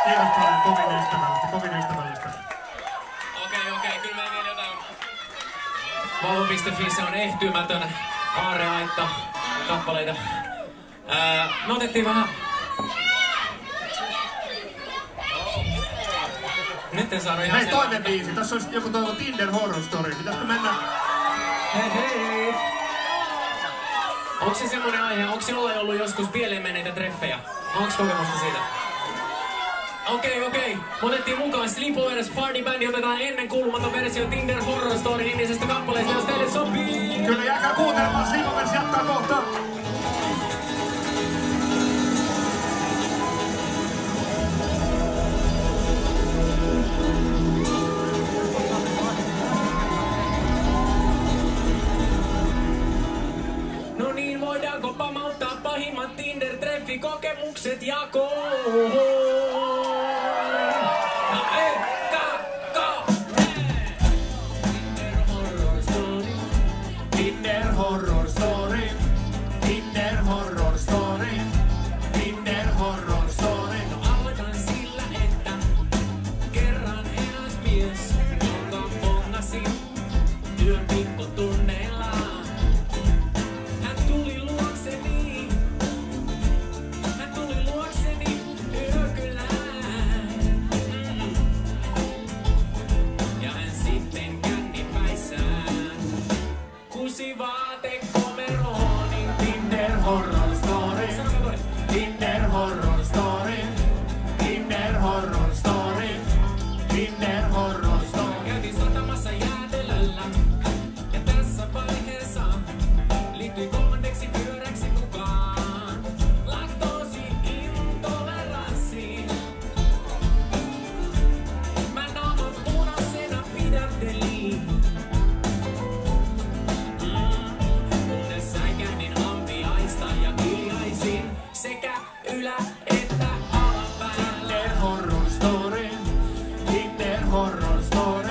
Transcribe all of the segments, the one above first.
Kiitos paljon, kovin ystävällistä. Okei, kyllä meillä vielä jotain. Vauva.fi, se on ehtymätön aarreaitta kappaleita. Me otettiin vähän... Nyt en saanut ihan... Hei, toinen biisi. Tässä olisi joku toivo Tinder Horror Story. Pitäisikö mennä... Hei! Onko se semmonen aihe? Onko jollain ollut joskus pieleen menneitä treffejä? Onko kokemusta siitä? Okei. Me otettiin mukaan Sleepovers Party Band. Otetaan ennen kuulumaton versio Tinder Horror Story nimisestä kappaleesta, jos teille sopii. Kyllä, jääkää kuuntelemaan. Sleepovers jatkaa kohta. No niin, voidaanko pamauttaa pahimmat Tinder-treffikokemukset jakoon? Tinder Horror Story. Tinder Horror Story. Tinder Horror Story. No aloitan sillä, että kerran eräs mies, jonka bongasi työn pikkutunneilla. Hän tuli luokseni yökylään. Ja hän sitten kännipäissään kusi vaatekomeroon, niin Tinder Horror Story. Tinder Horror Story. Tinder Horror Story. Tinder Horror Story. käytiin satamassa Jäätelöllä. Ja tässä vaiheessa liittyi kolmanneksi pyöräksi mukaan laktoosi-intoleranssiin. Mä naaman punaisena pidättelin. Kunnes säikähdin ampiaista ja kiljaisin sekä ylä- että alapäällä. Tinder Horror Story. Tinder Horror Story.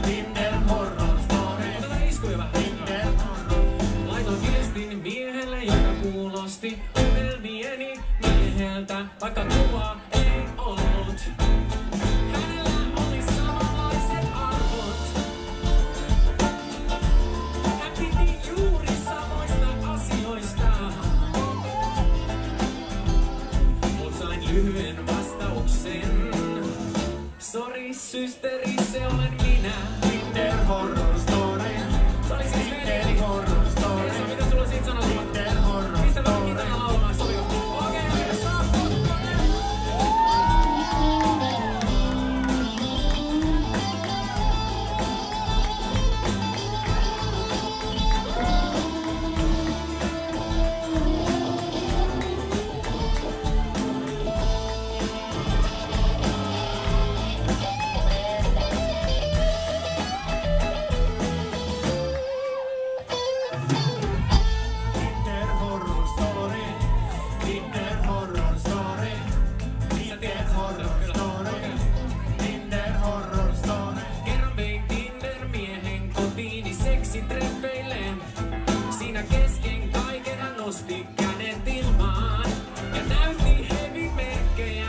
Tinder Horror Story. Otetaan iskuja vähän. Tinder Horror. Laitoin viestin miehelle, joka kuulosti unelmieni mieheltä, vaikka kuvaa ei ollut. Hänellä oli samanlaiset arvot. Hän piti juuri samoista asioista. Mut sain lyhyen vastauksen. Sori systeri, se olen minä. Tinder Horror Story. Se oli siis Tinder veljeni. Horror Story. Esa, mitä sulla siitä sanottavaa? Tinder Horror Mistä vähän Story. kitara laulamaan, sovi? Okei. Tinder Horror Story. Tinder Horror Story. Tinder Horror Story. Tinder Horror Story. Kerran vein Tinder-miehen kotiini seksitreffeille. Siinä kesken kaiken hän nosti kädet ilmaan ja näytti heavy-merkkejä.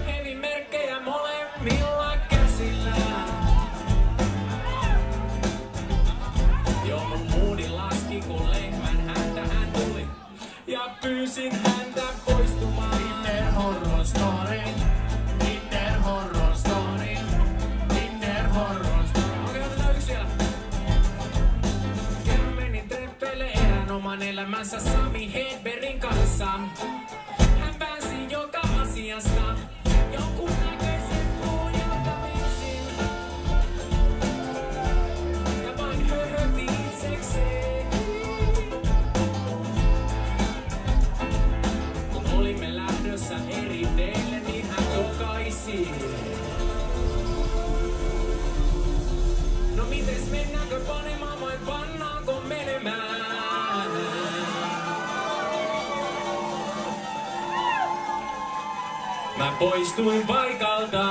Heavy-merkkejä molemmilla käsillä. Joo, mun moodi laski, kun lehmän häntä hän tuli ja pyysin häntä poistumaan. Tinder Horror Story. Tinder Horror Story. Tinder Horror Story. Okei, otetaan yksi vielä. Kerran menin treffeille erään oman elämänsä Sami Hedbergin kanssa. Hän pääsi joka asiasta jonkun näköisen puujalta vitsin. Ja vain höhötti itsekseen. Kun olimme lähdössä eri teille, niin hän tokaisi. No mites mennäänkö panemaan vai pannaanko menemään? Mä poistuin paikalta.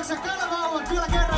Kiitoksia Kalevauvat vielä kerran.